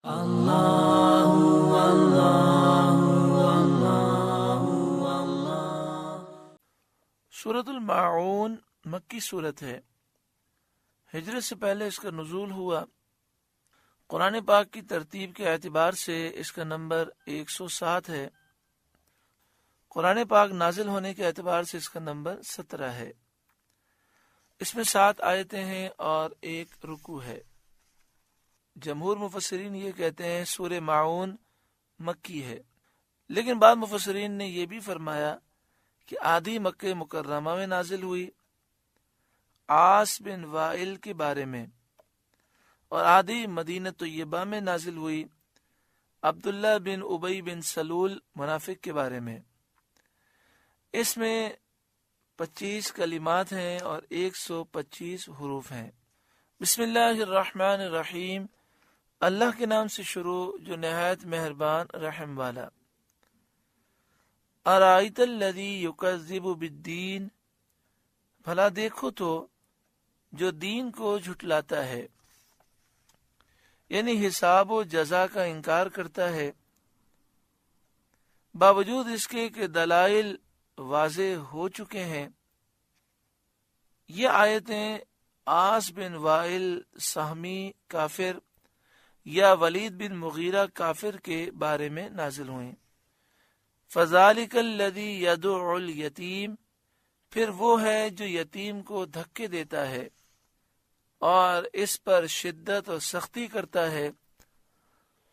اللہ اللہ اللہ اللہ۔ سورۃ الماعون مکی صورت ہے، ہجرت سے پہلے اس کا نزول ہوا۔ قرآن پاک کی ترتیب کے اعتبار سے اس کا نمبر 107 ہے۔ قرآن پاک نازل ہونے کے اعتبار سے اس کا نمبر 17 ہے۔ اس میں 7 آیتیں ہیں اور 1 رکوع ہے۔ جمہور مفسرین یہ کہتے ہیں سورہ ماعون مکی ہے، لیکن بعض مفسرین نے یہ بھی فرمایا کہ آدھی مکہ مکرمہ میں نازل ہوئی عاص بن وائل کے بارے میں، اور آدھی مدینہ طیبہ میں نازل ہوئی عبداللہ بن ابی بن سلول منافق کے بارے میں۔ اس میں 25 کلمات ہیں اور 125 حروف ہیں۔ بسم اللہ الرحمن الرحیم، اللہ کے نام سے شروع جو نہایت مہربان رحم والا۔ ارائیت الذی یکذب بالدین، بھلا دیکھو تو جو دین کو جھٹلاتا ہے، یعنی حساب و جزا کا انکار کرتا ہے، باوجود اس کے کہ دلائل واضح ہو چکے ہیں۔ یہ آیتیں عاص بن وائل سہمی کافر یا ولید بن مغیرہ کافر کے بارے میں نازل ہوئیں۔ فَذَلِكَ الَّذِي يَدُعُ الْيَتِيمَ، پھر وہ ہے جو یتیم کو دھکے دیتا ہے اور اس پر شدت اور سختی کرتا ہے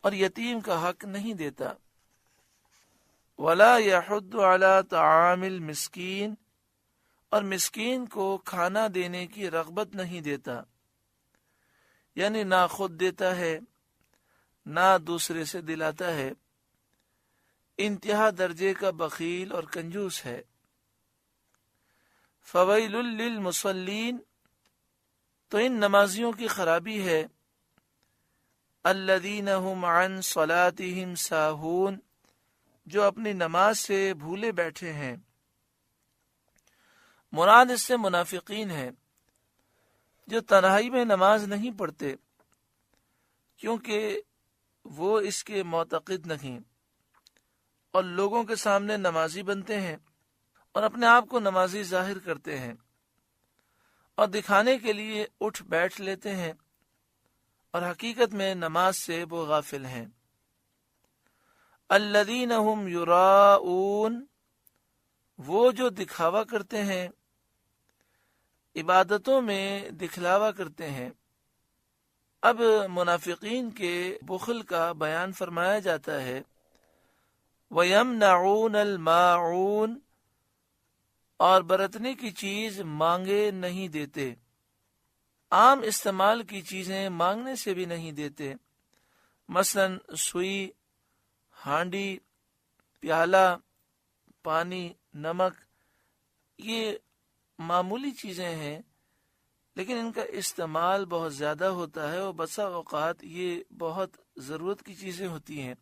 اور یتیم کا حق نہیں دیتا۔ وَلَا يَحُضُّ عَلَى طَعَامِ الْمِسْكِينِ، اور مسکین کو کھانا دینے کی رغبت نہیں دیتا، یعنی نہ خود دیتا ہے نہ دوسرے سے دلاتا ہے، انتہا درجے کا بخیل اور کنجوس ہے۔ فَوَيْلٌ لِّلْمُصَلِّينَ، تو ان نمازیوں کی خرابی ہے، الَّذِينَ هُمْ عَنْ صَلَاتِهِمْ سَاهُونَ، جو اپنی نماز سے بھولے بیٹھے ہیں۔ مراد اس سے منافقین ہیں جو تنہائی میں نماز نہیں پڑھتے، کیونکہ وہ اس کے معتقد نہیں، اور لوگوں کے سامنے نمازی بنتے ہیں اور اپنے آپ کو نمازی ظاہر کرتے ہیں اور دکھانے کے لیے اٹھ بیٹھ لیتے ہیں، اور حقیقت میں نماز سے وہ غافل ہیں۔ الذین هم یراؤون، وہ جو دکھاوا کرتے ہیں، عبادتوں میں دکھلاوا کرتے ہیں۔ اب منافقین کے بخل کا بیان فرمایا جاتا ہے۔ وَيَمْنَعُونَ الْمَاعُونَ، اور برتنے کی چیز مانگے نہیں دیتے، عام استعمال کی چیزیں مانگنے سے بھی نہیں دیتے، مثلا سوئی، ہانڈی، پیالہ، پانی، نمک، یہ معمولی چیزیں ہیں، لیکن ان کا استعمال بہت زیادہ ہوتا ہے اور بسا اوقات یہ بہت ضرورت کی چیزیں ہوتی ہیں،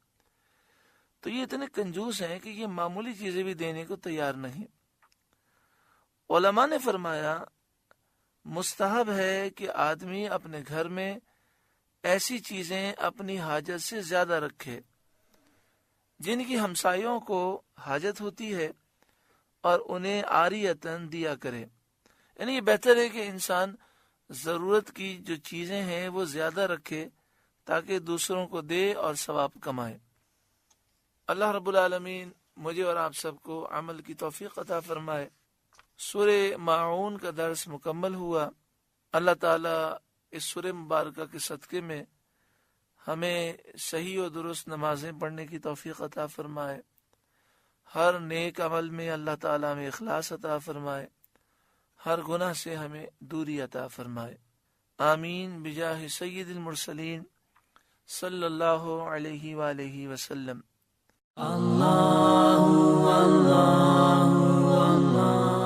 تو یہ اتنے کنجوس ہیں کہ یہ معمولی چیزیں بھی دینے کو تیار نہیں۔ علماء نے فرمایا مستحب ہے کہ آدمی اپنے گھر میں ایسی چیزیں اپنی حاجت سے زیادہ رکھے جن کی ہمسایوں کو حاجت ہوتی ہے، اور انہیں عاریتاً دیا کرے، یعنی یہ بہتر ہے کہ انسان ضرورت کی جو چیزیں ہیں وہ زیادہ رکھے تاکہ دوسروں کو دے اور ثواب کمائے۔ اللہ رب العالمین مجھے اور آپ سب کو عمل کی توفیق عطا فرمائے۔ سورہ ماعون کا درس مکمل ہوا۔ اللہ تعالیٰ اس سورہ مبارکہ کے صدقے میں ہمیں صحیح و درست نمازیں پڑھنے کی توفیق عطا فرمائے، ہر نیک عمل میں اللہ تعالیٰ ہمیں اخلاص عطا فرمائے، ہر گناہ سے ہمیں دوری عطا فرمائے۔ آمین بجاہ سید المرسلین صلی اللہ علیہ وآلہ وسلم۔ اللہ اللہ اللہ